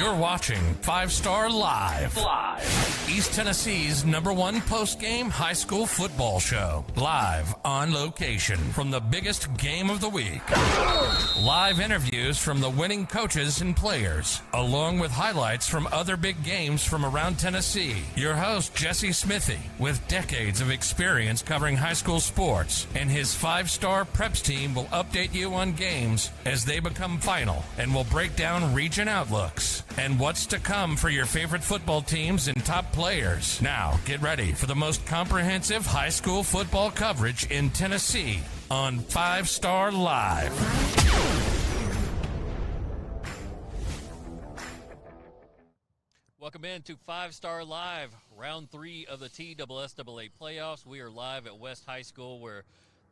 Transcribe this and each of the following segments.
You're watching 5 Star Live. East Tennessee's #1 post-game high school football show. Live on location from the biggest game of the week. Live interviews from the winning coaches and players, along with highlights from other big games from around Tennessee. Your host, Jesse Smithy, with decades of experience covering high school sports, and his 5-star preps team will update you on games as they become final, and will break down region outlooks and what's to come for your favorite football teams and top players. Now, get ready for the most comprehensive high school football coverage in Tennessee on 5 Star Live. Welcome in to 5 Star Live, round 3 of the TSSAA playoffs. We are live at West High School where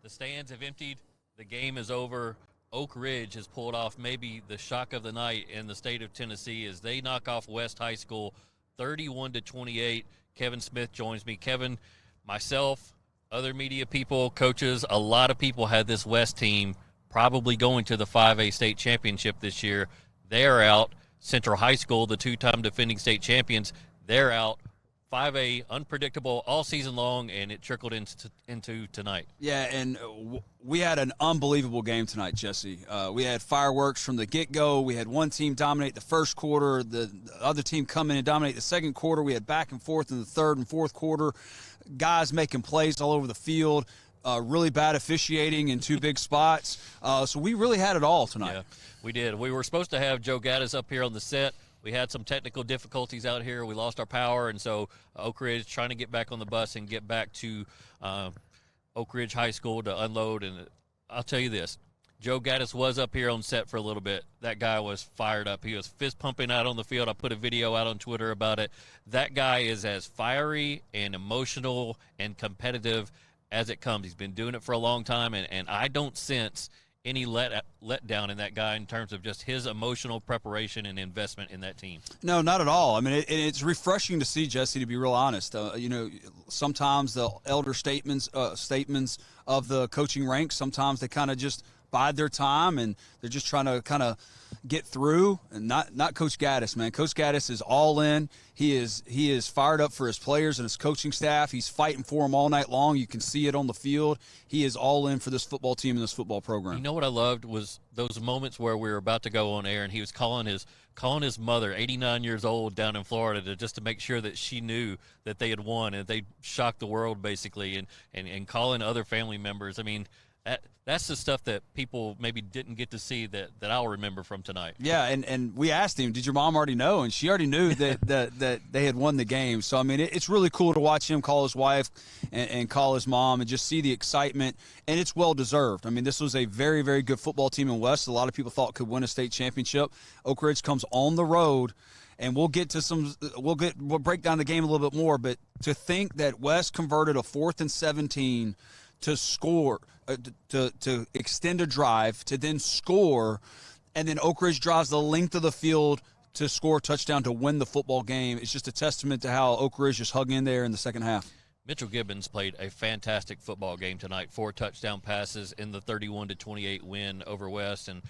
the stands have emptied. The game is over. Oak Ridge has pulled off maybe the shock of the night in the state of Tennessee as they knock off West High School 31-28. Kevin Smith joins me. Kevin, myself, other media people, coaches, a lot of people had this West team probably going to the 5A state championship this year. They're out. Central High School, the two-time defending state champions, they're out. 5A, unpredictable all season long, and it trickled into tonight. Yeah, and we had an unbelievable game tonight, Jesse. We had fireworks from the get-go. We had one team dominate the first quarter, the other team come in and dominate the second quarter. We had back and forth in the third and fourth quarter, guys making plays all over the field, really bad officiating in two big spots. So we really had it all tonight. Yeah, we did. We were supposed to have Joe Gaddis up here on the set. We had some technical difficulties out here. We lost our power, and so Oak Ridge trying to get back on the bus and get back to Oak Ridge High School to unload. And I'll tell you this, Joe Gaddis was up here on set for a little bit. That guy was fired up. He was fist pumping out on the field. I put a video out on Twitter about it. That guy is as fiery and emotional and competitive as it comes. He's been doing it for a long time, and I don't sense any let down in that guy in terms of just his emotional preparation and investment in that team. No, not at all. I mean, it's refreshing to see, Jesse, to be real honest. Sometimes the elder statements of the coaching ranks, sometimes they kind of just bide their time and they're just trying to kind of get through. And not Coach Gaddis, man. Coach Gaddis is all in. He is fired up for his players and his coaching staff. He's fighting for them all night long. You can see it on the field. He is all in for this football team and this football program. You know what I loved was those moments where we were about to go on air and he was calling his mother, 89 years old, down in Florida, just to make sure that she knew that they had won and they shocked the world basically, and calling other family members. I mean, that's the stuff that people maybe didn't get to see that I'll remember from tonight. Yeah, and we asked him, did your mom already know? And she already knew that they had won the game. So, I mean, it's really cool to watch him call his wife and call his mom and just see the excitement, and it's well-deserved. I mean, this was a very, very good football team in West. A lot of people thought could win a state championship. Oak Ridge comes on the road, and we'll break down the game a little bit more, but to think that West converted a 4th and 17 to score – to extend a drive, to then score, and then Oak Ridge drives the length of the field to score a touchdown to win the football game. It's just a testament to how Oak Ridge just hung in there in the second half. Mitchell Gibbons played a fantastic football game tonight. 4 touchdown passes in the 31-28 win over West, and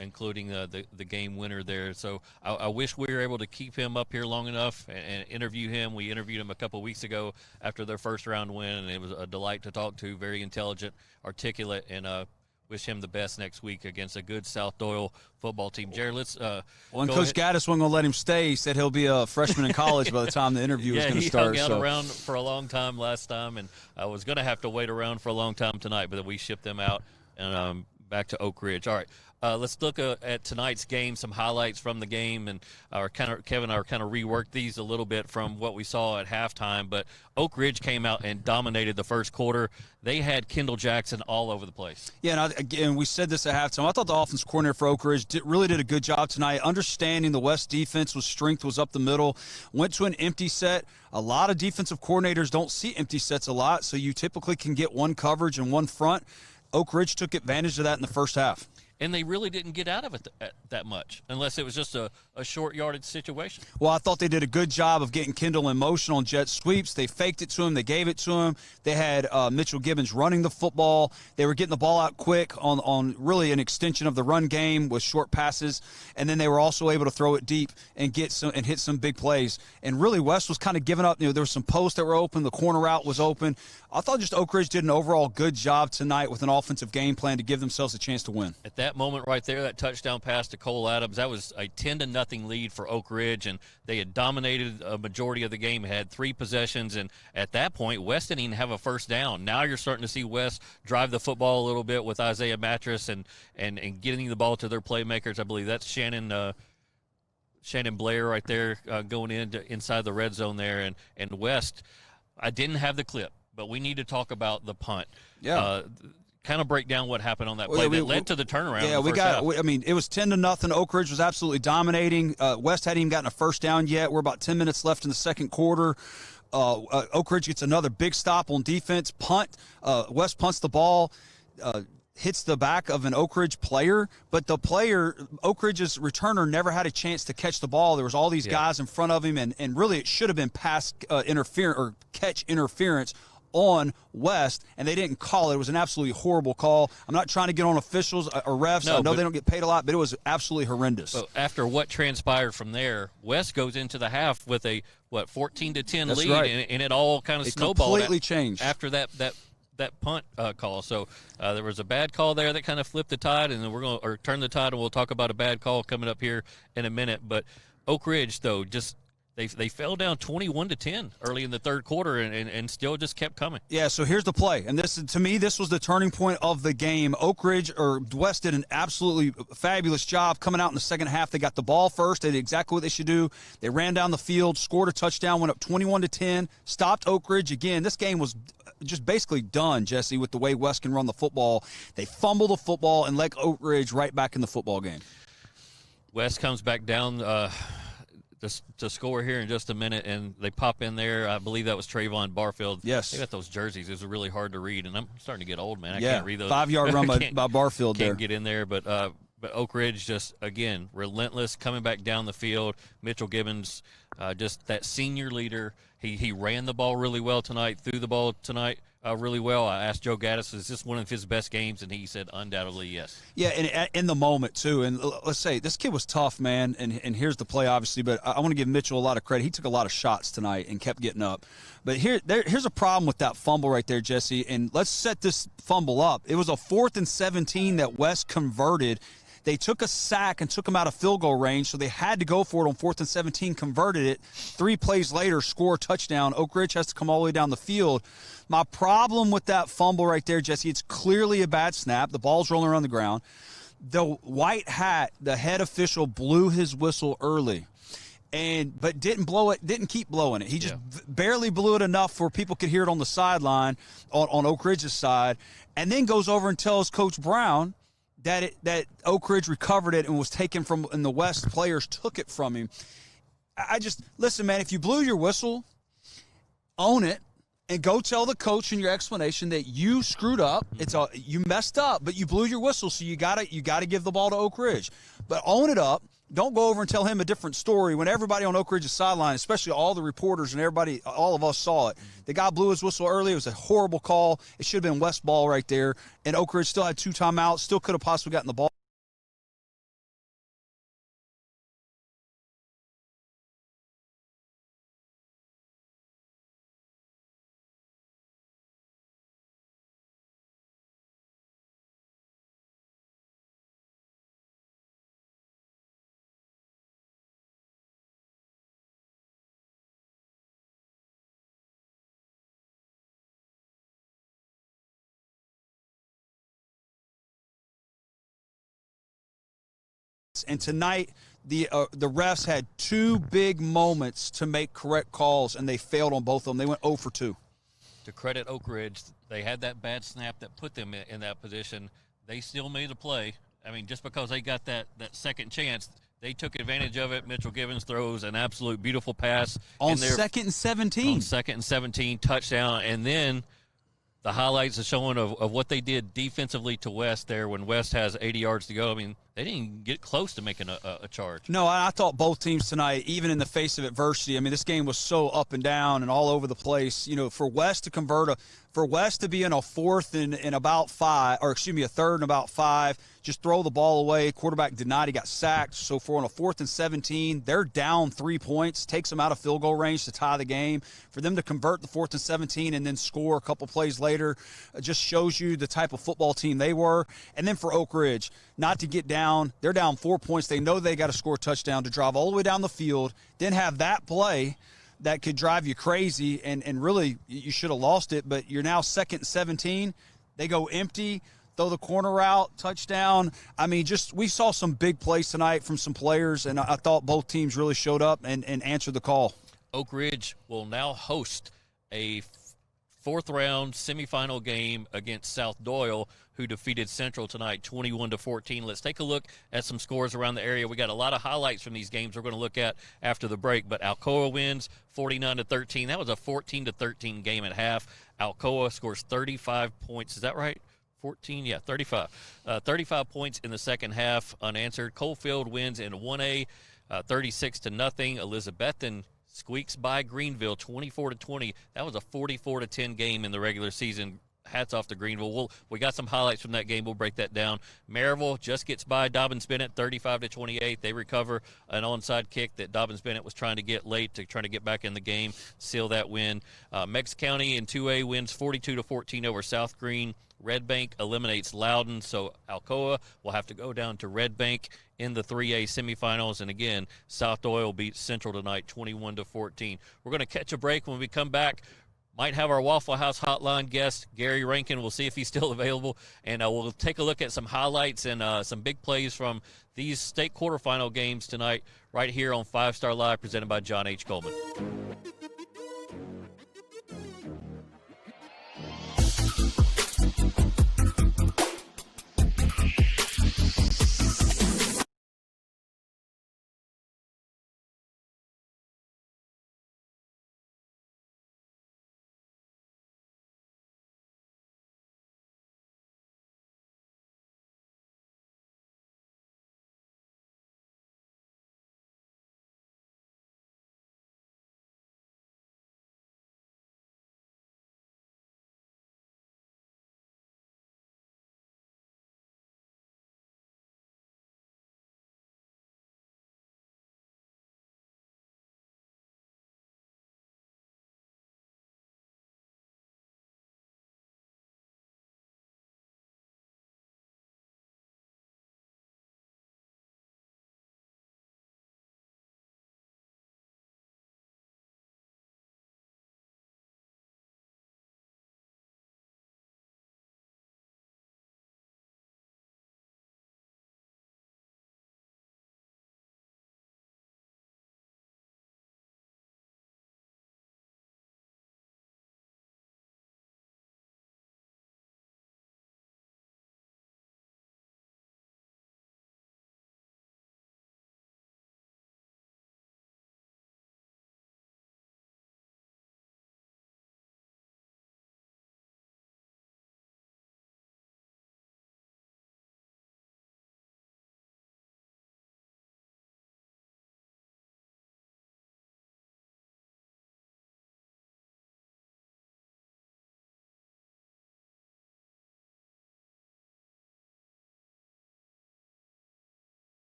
including the game winner there. So I wish we were able to keep him up here long enough and interview him. We interviewed him a couple of weeks ago after their first round win, and it was a delight to talk to. Very intelligent, articulate, and wish him the best next week against a good South Doyle football team. Jared, let's Coach Gaddis wasn't going to let him stay. He said he'll be a freshman in college by the time the interview is going to start. He hung out around for a long time last time, and I was going to have to wait around for a long time tonight, but we shipped them out and back to Oak Ridge. All right. Let's look at tonight's game, some highlights from the game, and Kevin and I kind of reworked these a little bit from what we saw at halftime. But Oak Ridge came out and dominated the first quarter. They had Kendall Jackson all over the place. Yeah, and again, we said this at halftime. I thought the offensive coordinator for Oak Ridge really did a good job tonight, understanding the West defense strength was up the middle, went to an empty set. A lot of defensive coordinators don't see empty sets a lot, so you typically can get one coverage and one front. Oak Ridge took advantage of that in the first half. and they really didn't get out of it that much, unless it was just a short yardage situation. Well, I thought they did a good job of getting Kendall in motion on jet sweeps. They faked it to him. They gave it to him. They had Mitchell Gibbons running the football. They were getting the ball out quick on really an extension of the run game with short passes, and then they were also able to throw it deep and hit some big plays. And really, West was kind of giving up. There were some posts that were open. The corner route was open. I thought just Oak Ridge did an overall good job tonight with an offensive game plan to give themselves a chance to win. At that moment right there, that touchdown pass to Cole Adams, that was a 10-0 lead for Oak Ridge, and they had dominated a majority of the game, had 3 possessions, and at that point, West didn't even have a first down. Now you're starting to see West drive the football a little bit with Isaiah Mattress and getting the ball to their playmakers. I believe that's Shannon Blair right there going inside the red zone there, and West, I didn't have the clip, but we need to talk about the punt. Yeah. Kind of break down what happened on that play that led to the turnaround. Yeah, it was 10-0. Oak Ridge was absolutely dominating. West hadn't even gotten a first down yet. We're about 10 minutes left in the second quarter. Oak Ridge gets another big stop on defense. Punt. West punts the ball. Hits the back of an Oak Ridge player, but the player, Oak Ridge's returner, never had a chance to catch the ball. There was all these guys in front of him, and really it should have been pass interference or catch interference on West, and they didn't call it. It was an absolutely horrible call. I'm not trying to get on officials or refs. I know they don't get paid a lot, but it was absolutely horrendous. But after what transpired from there, West goes into the half with a 14-10 lead, right. and it all kind of snowballed. Completely changed after that punt call. So there was a bad call there that kind of flipped the tide, and then we're going to turn the tide, and we'll talk about a bad call coming up here in a minute. But Oak Ridge, though, just they fell down 21-10 early in the third quarter, and still just kept coming. Yeah, so here's the play. And to me, this was the turning point of the game. Oak Ridge, or West, did an absolutely fabulous job coming out in the second half. They got the ball first. They did exactly what they should do. They ran down the field, scored a touchdown, went up 21-10, stopped Oak Ridge again. This game was just basically done, Jesse, with the way West can run the football. They fumble the football and let Oak Ridge right back in the football game. West comes back down to score here in just a minute, and they pop in there. I believe that was Trayvon Barfield. Yes. They got those jerseys. It was really hard to read, and I'm starting to get old, man. I can't read those. 5-yard run by Barfield there. Can't get in there, but Oak Ridge just, again, relentless, coming back down the field. Mitchell Gibbons, just that senior leader. He ran the ball really well tonight, threw the ball tonight really well. I asked Joe Gaddis, is this one of his best games? And he said undoubtedly yes. Yeah, and in the moment, too. And let's say this kid was tough, man, and here's the play, obviously, but I want to give Mitchell a lot of credit. He took a lot of shots tonight and kept getting up. But here's a problem with that fumble right there, Jesse, and let's set this fumble up. It was a 4th and 17 that West converted. They took a sack and took him out of field goal range, so they had to go for it on 4th and 17, converted it. 3 plays later, score a touchdown. Oak Ridge has to come all the way down the field. My problem with that fumble right there, Jesse, it's clearly a bad snap. The ball's rolling around the ground. The white hat, the head official, blew his whistle early. But didn't blow it, didn't keep blowing it. He just barely blew it enough where people could hear it on the sideline on Oak Ridge's side, and then goes over and tells Coach Brown that Oak Ridge recovered it and was taken from, and the West players took it from him. Listen, man, if you blew your whistle, own it and go tell the coach in your explanation that you screwed up. You messed up, but you blew your whistle, so you gotta give the ball to Oak Ridge. But own it up. Don't go over and tell him a different story when everybody on Oak Ridge's sideline, especially all the reporters and everybody, all of us saw it. The guy blew his whistle early. It was a horrible call. It should have been West ball right there. And Oak Ridge still had 2 timeouts, still could have possibly gotten the ball. And tonight, the refs had 2 big moments to make correct calls, and they failed on both of them. They went 0 for 2. To credit Oak Ridge, they had that bad snap that put them in that position. They still made a play. I mean, just because they got that second chance, they took advantage of it. Mitchell Gibbons throws an absolute beautiful pass. On 2nd and 17. On 2nd and 17, touchdown. And then the highlights are showing of what they did defensively to West there when West has 80 yards to go. I mean, they didn't get close to making a charge. No, I thought both teams tonight, even in the face of adversity, I mean, this game was so up and down and all over the place. You know, for West to be in a fourth and about five, or excuse me, a third and about five, just throw the ball away. Quarterback did not. He got sacked. So for on a 4th and 17, they're down 3 points, takes them out of field goal range to tie the game. For them to convert the 4th and 17 and then score a couple plays later just shows you the type of football team they were. And then for Oak Ridge, not to get down, they're down 4 points. They know they got to score a touchdown to drive all the way down the field, then have that play that could drive you crazy, and really you should have lost it, but you're now 2nd and 17. They go empty, throw the corner route, touchdown. I mean, just we saw some big plays tonight from some players, and I thought both teams really showed up and answered the call. Oak Ridge will now host a 4th-round semifinal game against South Doyle, who defeated Central tonight 21-14. Let's take a look at some scores around the area. We got a lot of highlights from these games we're going to look at after the break, but Alcoa wins 49-13. That was a 14-13 game at half. Alcoa scores 35 points. Is that right? 14? Yeah, 35. 35 points in the second half, unanswered. Coalfield wins in 1A, 36-0. Elizabethan squeaks by Greenville 24-20. That was a 44-10 game in the regular season. Hats off to Greenville. We got some highlights from that game. We'll break that down. Maryville just gets by Dobbins Bennett 35-28. They recover an onside kick that Dobbins Bennett was trying to get late to try to get back in the game, seal that win. Meigs County in 2A wins 42-14 over South Green. Red Bank eliminates Loudon, so Alcoa will have to go down to Red Bank in the 3A semifinals. And again, South Doyle beats Central tonight 21-14. We're going to catch a break. When we come back, might have our Waffle House hotline guest, Gary Rankin. We'll see if he's still available, and we'll take a look at some highlights and some big plays from these state quarterfinal games tonight right here on 5 Star Live, presented by John H. Coleman.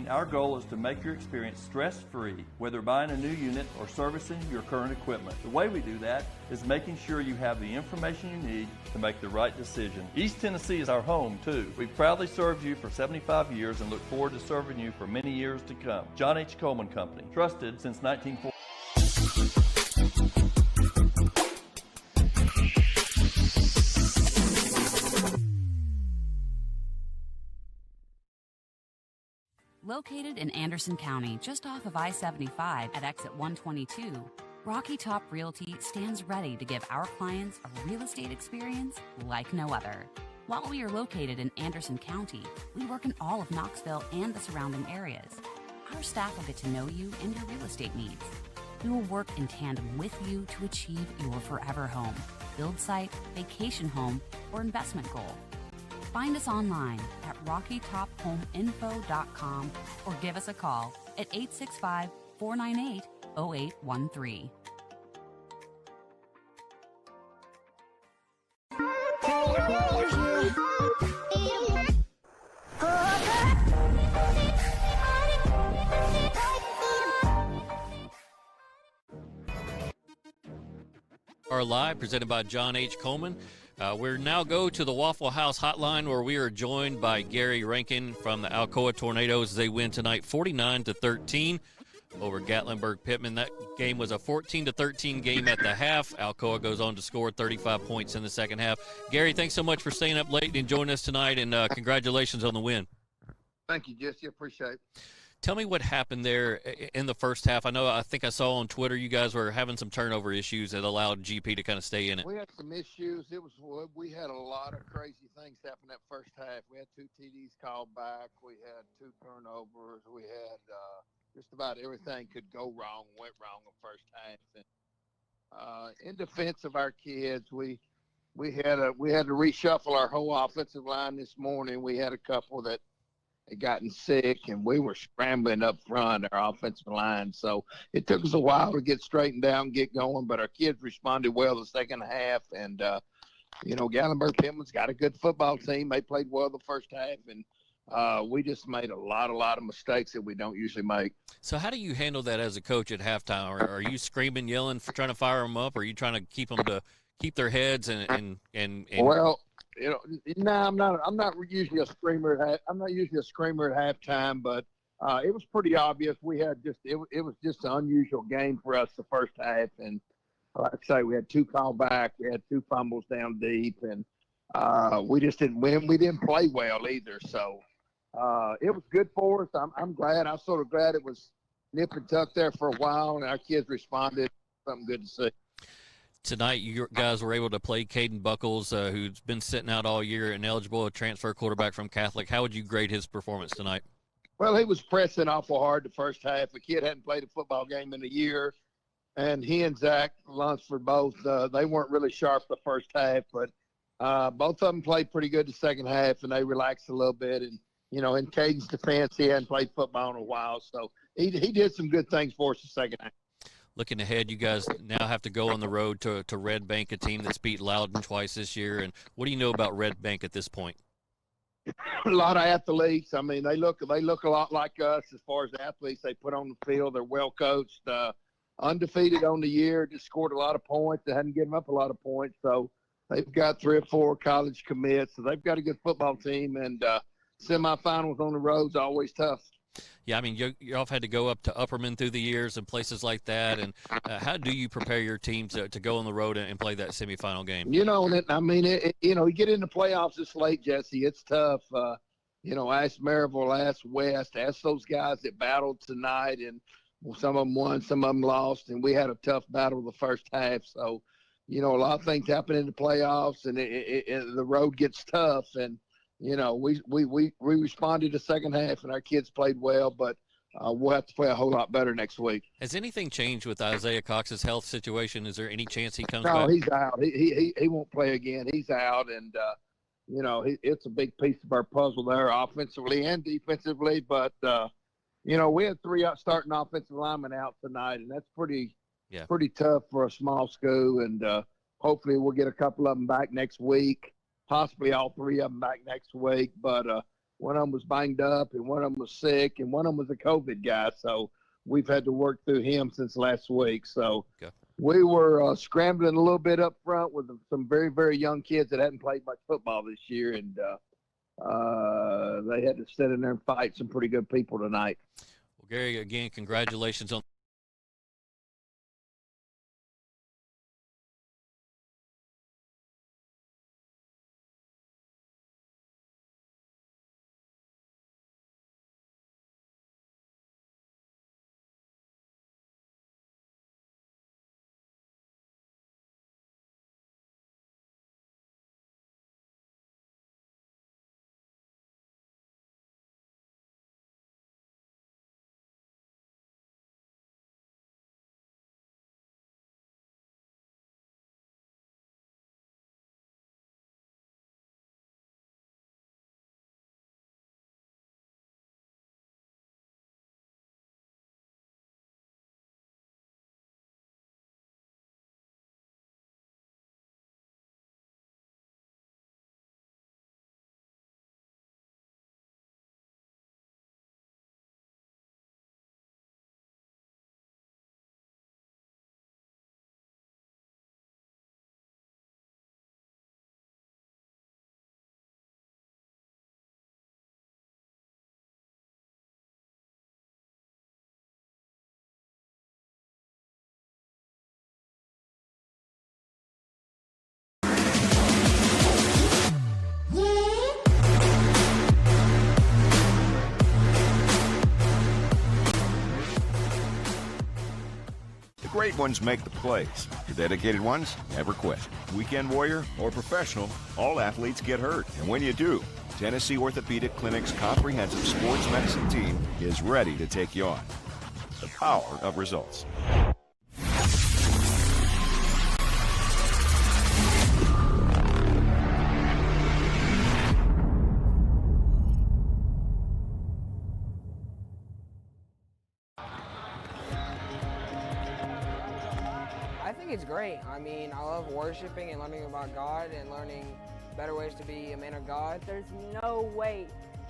Our goal is to make your experience stress-free, whether buying a new unit or servicing your current equipment. The way we do that is making sure you have the information you need to make the right decision. East Tennessee is our home, too. We've proudly served you for 75 years and look forward to serving you for many years to come. John H. Coleman Company, trusted since 1940. Located in Anderson County, just off of I-75 at exit 122, Rocky Top Realty stands ready to give our clients a real estate experience like no other. While we are located in Anderson County, we work in all of Knoxville and the surrounding areas. Our staff will get to know you and your real estate needs. We will work in tandem with you to achieve your forever home, build site, vacation home, or investment goal. Find us online at rockytophomeinfo.com or give us a call at 865-498-0813. Are live, presented by John H. Coleman. We now go to the Waffle House hotline, where we are joined by Gary Rankin from the Alcoa Tornadoes. They win tonight 49-13 over Gatlinburg-Pittman. That game was a 14-13 game at the half. Alcoa goes on to score 35 points in the second half. Gary, thanks so much for staying up late and joining us tonight, and congratulations on the win. Thank you, Jesse. Appreciate it. Tell me what happened there in the first half. I think I saw on Twitter you guys were having some turnover issues that allowed GP to kind of stay in it. We had some issues. We had a lot of crazy things happen that first half. We had 2 TDs called back. We had 2 turnovers. We had just about everything could go wrong, went wrong the first half. And in defense of our kids, we had to reshuffle our whole offensive line this morning. We had a couple that had gotten sick, and we were scrambling up front, our offensive line. So it took us a while to get straightened down, get going, but our kids responded well the second half. And, Gatlinburg-Pittman's got a good football team. They played well the first half, and we just made a lot of mistakes that we don't usually make. So how do you handle that as a coach at halftime? Are you screaming, yelling, trying to fire them up, or are you trying to keep them to keep their heads and Well, no, I'm not usually a screamer. I'm not usually a screamer at halftime, but it was pretty obvious. We had it was just an unusual game for us the first half, and like I say, we had 2 callbacks, we had 2 fumbles down deep, and we just didn't win. We didn't play well either, so it was good for us. I'm glad. I'm sort of glad it was nip and tuck there for a while, and our kids responded. Something good to see. Tonight, you guys were able to play Caden Buckles, who's been sitting out all year and eligible, a transfer quarterback from Catholic. How would you grade his performance tonight? Well, he was pressing awful hard the first half. The kid hadn't played a football game in a year, and he and Zach Lunsford both, they weren't really sharp the first half, but both of them played pretty good the second half, and they relaxed a little bit. And, in Caden's defense, he hadn't played football in a while, so he did some good things for us the second half. Looking ahead, you guys now have to go on the road to Red Bank, a team that's beat Loudon twice this year. And what do you know about Red Bank at this point? A lot of athletes. I mean, they look a lot like us as far as the athletes they put on the field. They're well coached, undefeated on the year, just scored a lot of points. They hadn't given up a lot of points. So they've got 3 or 4 college commits. So they've got a good football team, and semifinals on the road is always tough. Yeah, I mean, you all had to go up to Upperman through the years and places like that. And how do you prepare your team to go on the road and play that semifinal game? You get into playoffs this late, Jesse. It's tough. Ask Maryville, ask West, ask those guys that battled tonight. And some of them won, some of them lost. And we had a tough battle the first half. So, a lot of things happen in the playoffs, and the road gets tough. And, we responded the second half, and our kids played well, but we'll have to play a whole lot better next week. Has anything changed with Isaiah Cox's health situation? Is there any chance he comes back? No, he's out. He won't play again. He's out, and it's a big piece of our puzzle there, offensively and defensively. But we had 3 starting offensive linemen out tonight, and that's pretty tough for a small school. And hopefully we'll get a couple of them back next week. Possibly all 3 of them back next week, but one of them was banged up, and one of them was sick, and one of them was a COVID guy. So we've had to work through him since last week. So we were scrambling a little bit up front with some very, very young kids that hadn't played much football this year, and they had to sit in there and fight some pretty good people tonight. Well, Gary, again, congratulations on great ones make the plays. The dedicated ones never quit. Weekend warrior or professional, all athletes get hurt. And when you do, Tennessee Orthopedic Clinic's comprehensive sports medicine team is ready to take you on. The power of results. I think it's great. I mean, I love worshiping and learning about God and learning better ways to be a man of God. There's no way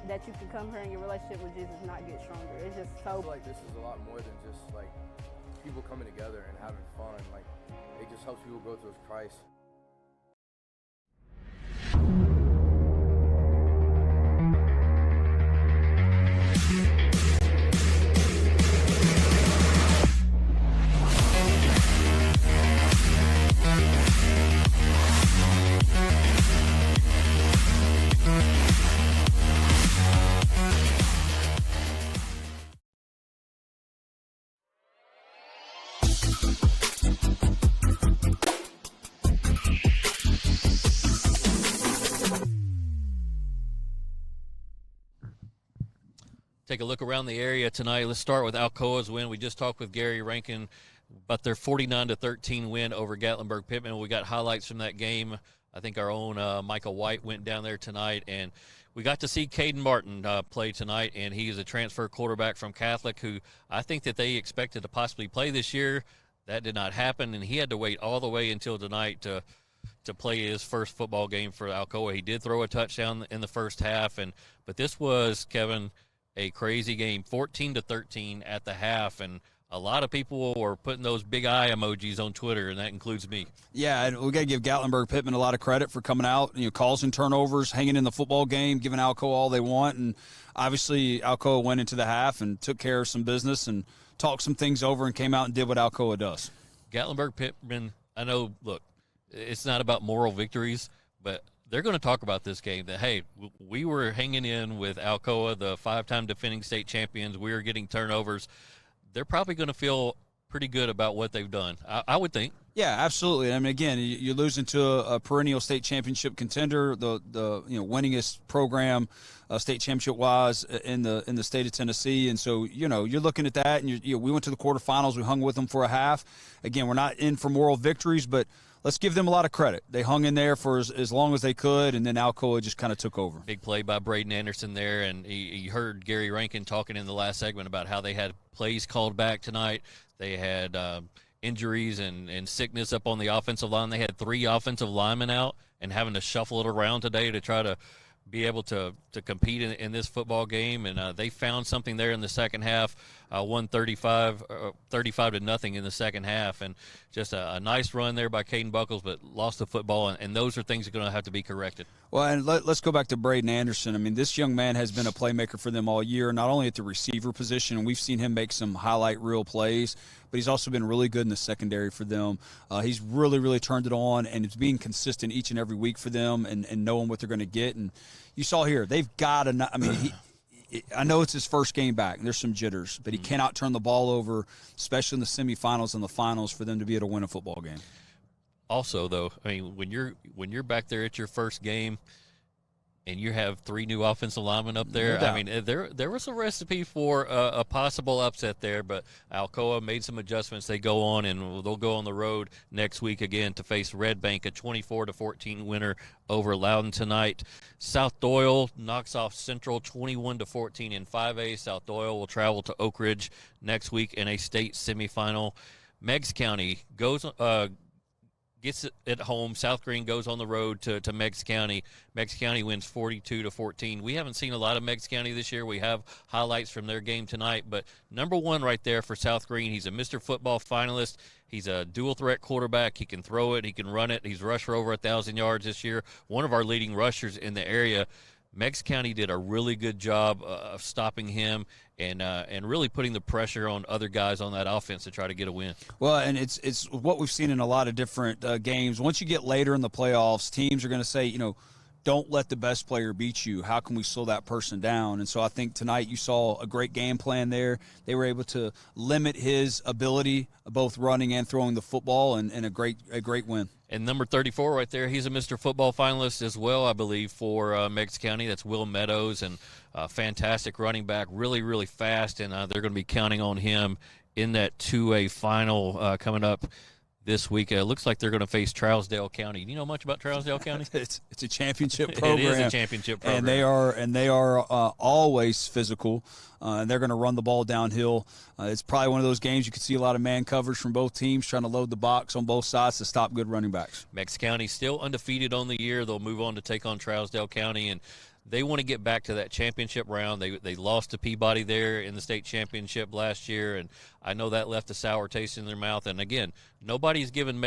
that you can come here and your relationship with Jesus and not get stronger. It's just so. I feel like this is a lot more than just like people coming together and having fun. Like, it just helps people grow towards Christ. Take a look around the area tonight. Let's start with Alcoa's win. We just talked with Gary Rankin about their 49-13 win over Gatlinburg-Pittman. We got highlights from that game. I think our own Michael White went down there tonight, and we got to see Caden Martin play tonight, and he is a transfer quarterback from Catholic who I think that they expected to possibly play this year. That did not happen, and he had to wait all the way until tonight to play his first football game for Alcoa. He did throw a touchdown in the first half, but this was, Kevin, a crazy game, 14-13 at the half, and a lot of people were putting those big eye emojis on Twitter, and that includes me. Yeah, and we got to give Gatlinburg-Pittman a lot of credit for coming out, causing turnovers, hanging in the football game, giving Alcoa all they want, and obviously Alcoa went into the half and took care of some business and talked some things over and came out and did what Alcoa does. Gatlinburg-Pittman, I know, look, it's not about moral victories, but they're going to talk about this game that, hey, we were hanging in with Alcoa, the 5-time defending state champions. We were getting turnovers. They're probably going to feel pretty good about what they've done, I would think. Yeah, absolutely. I mean, again, you're losing to a perennial state championship contender, the winningest program state championship-wise in the state of Tennessee. And so, you're looking at that, and we went to the quarterfinals. We hung with them for a half. Again, we're not in for moral victories, but let's give them a lot of credit. They hung in there for as long as they could, and then Alcoa just kind of took over. Big play by Braden Anderson there, and he heard Gary Rankin talking in the last segment about how they had plays called back tonight. They had injuries and sickness up on the offensive line. They had 3 offensive linemen out and having to shuffle it around today to try to be able to compete in this football game, and they found something there in the second half, won 35-0 in the second half, and just a nice run there by Caden Buckles, but lost the football, and those are things that are going to have to be corrected. Well, and let's go back to Braden Anderson. I mean, this young man has been a playmaker for them all year, not only at the receiver position, and we've seen him make some highlight reel plays, but he's also been really good in the secondary for them. He's really, really turned it on, and it's being consistent each and every week for them and knowing what they're going to get. And you saw here, they've got to – I mean, I know it's his first game back, and there's some jitters, but he cannot turn the ball over, especially in the semifinals and the finals, for them to be able to win a football game. Also, though, I mean, when you're back there at your first game and you have 3 new offensive linemen up there, I mean, there was a recipe for a possible upset there, but Alcoa made some adjustments. They go on, and they'll go on the road next week again to face Red Bank, a 24-14 winner over Loudon tonight. South Doyle knocks off Central 21-14 in 5A. South Doyle will travel to Oak Ridge next week in a state semifinal. Meigs County gets it at home. South Green goes on the road to Meigs County. Meigs County wins 42-14. We haven't seen a lot of Meigs County this year. We have highlights from their game tonight, but number 1 right there for South Green. He's a Mr. Football finalist. He's a dual threat quarterback. He can throw it. He can run it. He's rushed for over 1,000 yards this year. One of our leading rushers in the area. Meigs County did a really good job of stopping him and really putting the pressure on other guys on that offense to try to get a win. Well, and it's what we've seen in a lot of different games. Once you get later in the playoffs, teams are going to say, don't let the best player beat you. How can we slow that person down? And so I think tonight you saw a great game plan there. They were able to limit his ability, both running and throwing the football, and a great win. And number 34 right there, he's a Mr. Football finalist as well, I believe, for Meigs County. That's Will Meadows, and fantastic running back, really, really fast, and they're going to be counting on him in that 2A final coming up this week. Looks like they're going to face Trousdale County. Do you know much about Trousdale County? It's a championship program. It is a championship program. And they are always physical. And they're going to run the ball downhill. It's probably one of those games you could see a lot of man coverage from both teams trying to load the box on both sides to stop good running backs. Meigs County still undefeated on the year. They'll move on to take on Trousdale County, and they want to get back to that championship round. They lost to Peabody there in the state championship last year, and I know that left a sour taste in their mouth. And again, nobody's given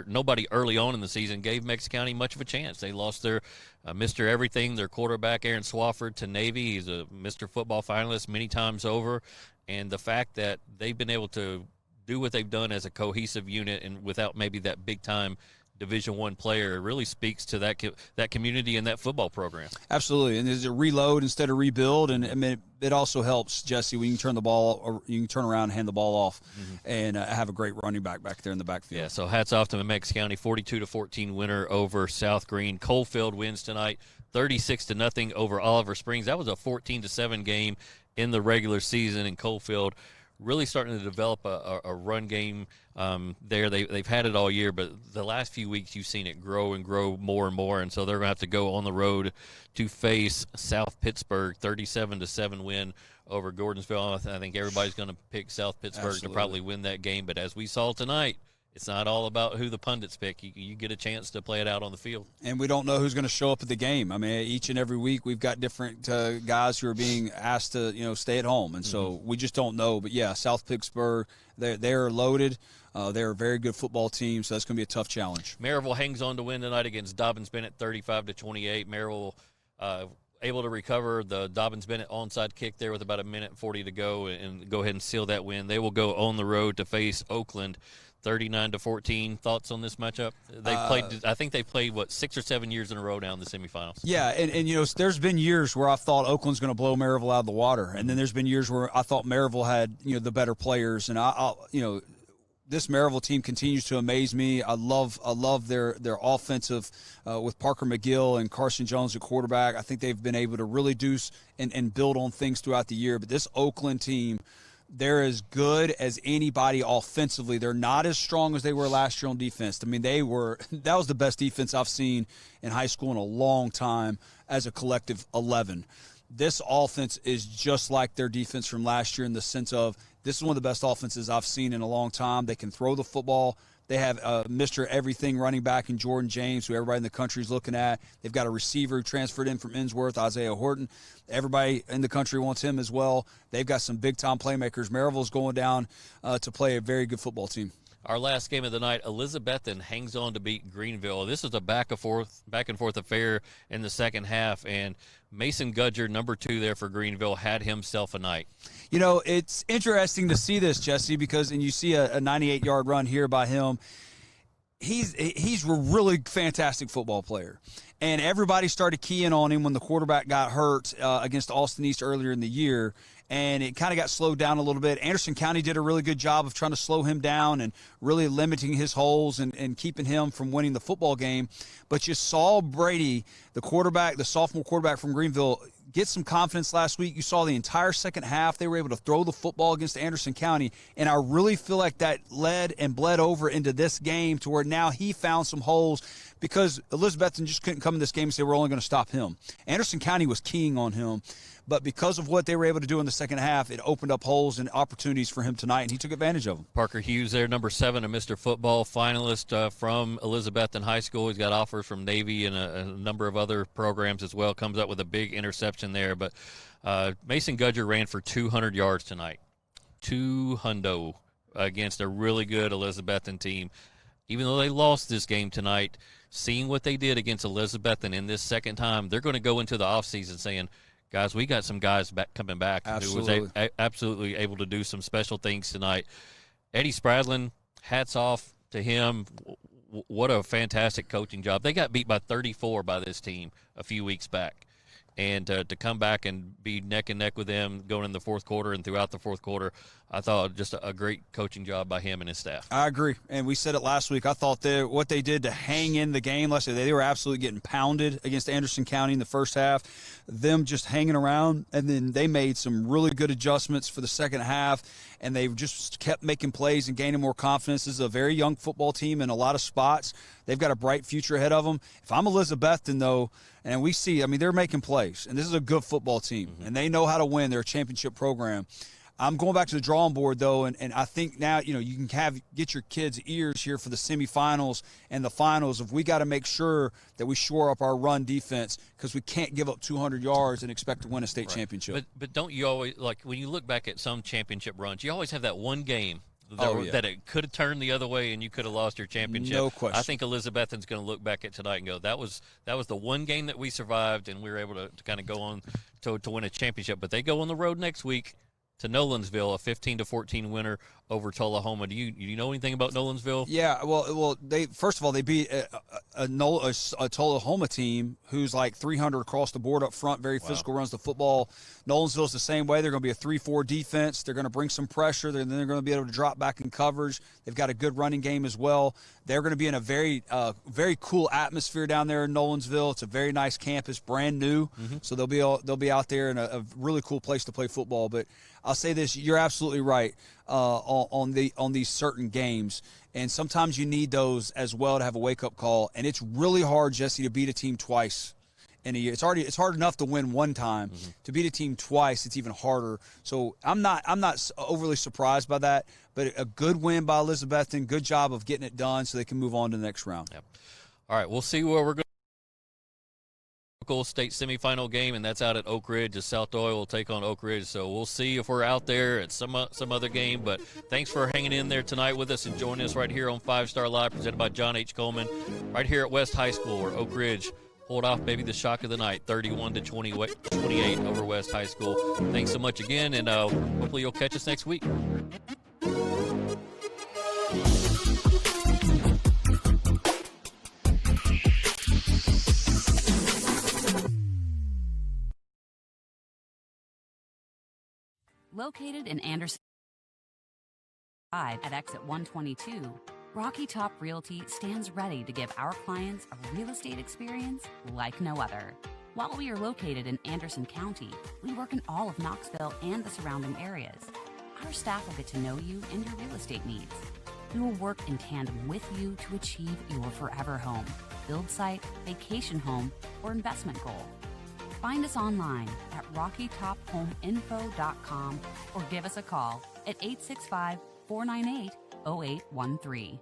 nobody early on in the season gave Meigs County much of a chance. They lost their Mr. Everything, their quarterback Aaron Swafford, to Navy. He's a Mr. Football finalist many times over, and the fact that they've been able to do what they've done as a cohesive unit and without maybe that big time Division I player really speaks to that community and that football program. Absolutely, and there's a reload instead of rebuild, and I mean it also helps, Jesse, when you can turn the ball, or you can turn around and hand the ball off, and have a great running back there in the backfield. Yeah, so hats off to Meigs County, 42-14 winner over South Green. Coalfield wins tonight, 36-0 over Oliver Springs. That was a 14-7 game in the regular season, in Coalfield really starting to develop a run game there. They've had it all year, but the last few weeks you've seen it grow and grow more and more, and so they're going to have to go on the road to face South Pittsburgh, 37-7 win over Gordonsville. I think everybody's going to pick South Pittsburgh to probably win that game, but as we saw tonight, it's not all about who the pundits pick. You get a chance to play it out on the field. And we don't know who's going to show up at the game. I mean, each and every week we've got different guys who are being asked to, stay at home. And so we just don't know. But, yeah, South Pittsburgh, they're loaded. They're a very good football team, so that's going to be a tough challenge. Maryville hangs on to win tonight against Dobbins-Bennett, 35-28. Maryville able to recover the Dobbins-Bennett onside kick there with about 1:40 to go and go ahead and seal that win. They will go on the road to face Oakland, 39-14. Thoughts on this matchup? They played. I think they played 6 or 7 years in a row now in the semifinals. Yeah, and there's been years where I thought Oakland's going to blow Maryville out of the water, and then there's been years where I thought Maryville had the better players, and this Maryville team continues to amaze me. I love their offensive with Parker McGill and Carson Jones at quarterback. I think they've been able to really do and build on things throughout the year. But this Oakland team, they're as good as anybody offensively. They're not as strong as they were last year on defense. I mean, that was the best defense I've seen in high school in a long time as a collective 11. This offense is just like their defense from last year in the sense of this is one of the best offenses I've seen in a long time. They can throw the football. They have Mr. Everything running back in Jordan James, who everybody in the country is looking at. They've got a receiver who transferred in from Innsworth, Isaiah Horton. Everybody in the country wants him as well. They've got some big-time playmakers. Maryville's going down to play a very good football team. Our last game of the night, Elizabethton hangs on to beat Greenville. This is a back and forth affair in the second half, and Mason Gudger, number 2 there for Greenville, had himself a night. It's interesting to see this, Jesse, because you see a 98-yard run here by him. He's a really fantastic football player, and everybody started keying on him when the quarterback got hurt against Austin East earlier in the year, and it kind of got slowed down a little bit. Anderson County did a really good job of trying to slow him down and really limiting his holes and keeping him from winning the football game. But you saw Brady, the sophomore quarterback from Greenville, get some confidence last week. You saw the entire second half. They were able to throw the football against Anderson County, and I really feel like that led and bled over into this game to where now he found some holes because Elizabethton just couldn't come in this game and say we're only going to stop him. Anderson County was keying on him, but because of what they were able to do in the second half, it opened up holes and opportunities for him tonight, and he took advantage of them. Parker Hughes there, number 7, a Mr. Football finalist from Elizabethton High School. He's got offers from Navy and a number of other programs as well. Comes up with a big interception there, but Mason Gudger ran for 200 yards tonight. 200 against a really good Elizabethton team. Even though they lost this game tonight, seeing what they did against Elizabethton in this second time, they're going to go into the offseason saying, guys, we got some guys coming back who was absolutely able to do some special things tonight. Eddie Spradlin, hats off to him. what a fantastic coaching job. They got beat by 34 by this team a few weeks back. And to come back and be neck and neck with them going in the fourth quarter and throughout the fourth quarter, I thought just a great coaching job by him and his staff. I agree. And we said it last week. I thought what they did to hang in the game, let's say they were absolutely getting pounded against Anderson County in the first half, them just hanging around, and then they made some really good adjustments for the second half, and they just kept making plays and gaining more confidence. This is a very young football team in a lot of spots. They've got a bright future ahead of them. If I'm Elizabethton, though, and we see, I mean, they're making plays, and this is a good football team, and they know how to win. They're a championship program. I'm going back to the drawing board, though, and I think now, you can get your kids' ears here for the semifinals and the finals. If we got to make sure that we shore up our run defense, because we can't give up 200 yards and expect to win a state championship. But don't you always, like when you look back at some championship runs, you always have that one game that it could have turned the other way and you could have lost your championship. No question. I think Elizabethton's going to look back at tonight and go, that was the one game that we survived and we were able to kind of go on to win a championship. But they go on the road next week to Nolensville, a 15-14 winner over Tullahoma. Do you know anything about Nolensville? Yeah, well, they beat a Tullahoma team who's like 300 across the board up front, very physical, runs the football. Nolensville's the same way. They're going to be a 3-4 defense. They're going to bring some pressure. Then they're going to be able to drop back in coverage. They've got a good running game as well. They're going to be in a very cool atmosphere down there in Nolensville. It's a very nice campus, brand new. So they'll be out there in a really cool place to play football. But I'll say this: you're absolutely right on these certain games, and sometimes you need those as well to have a wake up call. And it's really hard, Jesse, to beat a team twice in a year. It's hard enough to win one time. To beat a team twice, it's even harder. So I'm not overly surprised by that. But a good win by Elizabethton. Good job of getting it done so they can move on to the next round. Yep. All right, we'll see where we're going. State semifinal game, and that's out at Oak Ridge. As South Doyle will take on Oak Ridge, so we'll see if we're out there at some other game. But thanks for hanging in there tonight with us and joining us right here on 5 Star Live, presented by John H. Coleman, right here at West High School, where Oak Ridge pulled off maybe the shock of the night, 31-28 over West High School. Thanks so much again, and hopefully you'll catch us next week. Located in Anderson at exit 122, Rocky Top Realty stands ready to give our clients a real estate experience like no other. While we are located in Anderson County, we work in all of Knoxville and the surrounding areas. Our staff will get to know you and your real estate needs. We will work in tandem with you to achieve your forever home, build site, vacation home, or investment goal. Find us online at rockytophomeinfo.com or give us a call at 865-498-0813.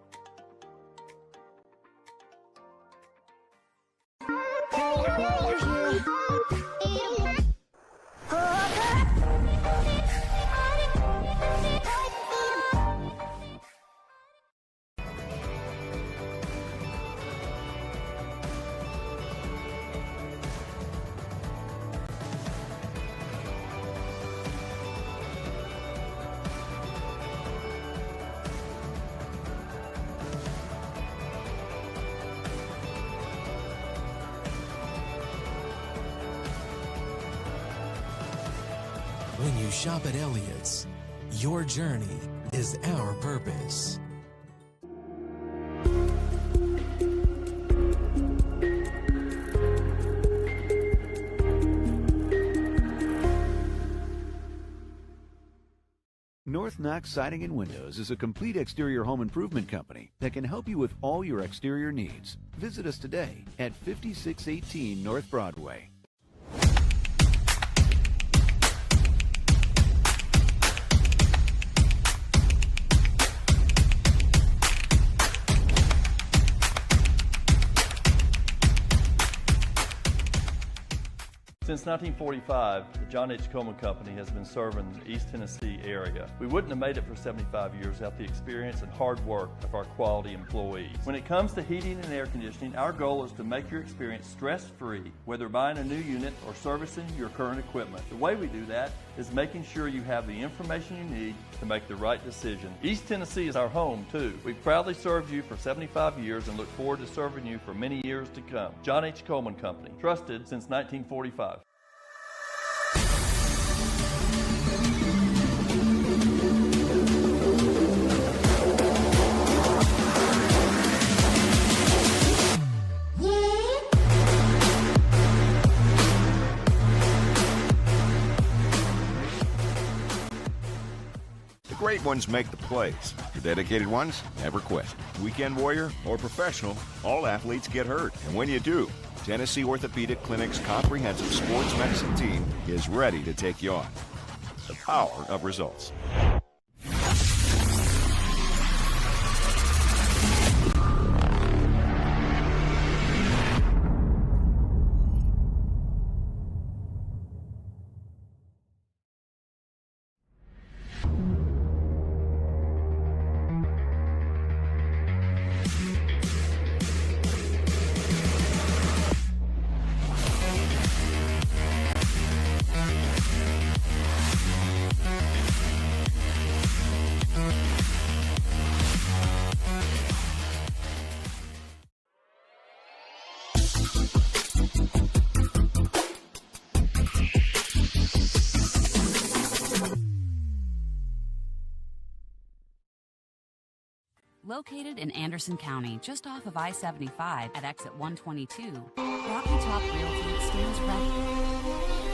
When you shop at Elliott's, your journey is our purpose. North Knox Siding and Windows is a complete exterior home improvement company that can help you with all your exterior needs. Visit us today at 5618 North Broadway. Since Since 1945, the John H. Coleman Company has been serving the East Tennessee area. We wouldn't have made it for 75 years without the experience and hard work of our quality employees. When it comes to heating and air conditioning, our goal is to make your experience stress-free, whether buying a new unit or servicing your current equipment. The way we do that is making sure you have the information you need to make the right decision. East Tennessee is our home, too. We've proudly served you for 75 years and look forward to serving you for many years to come. John H. Coleman Company, trusted since 1945. Great ones make the plays. The dedicated ones never quit. Weekend warrior or professional, all athletes get hurt. And when you do, Tennessee Orthopedic Clinic's comprehensive sports medicine team is ready to take you on. The power of results. Located in Anderson County, just off of I-75 at exit 122, Rocky Top Realty stands ready.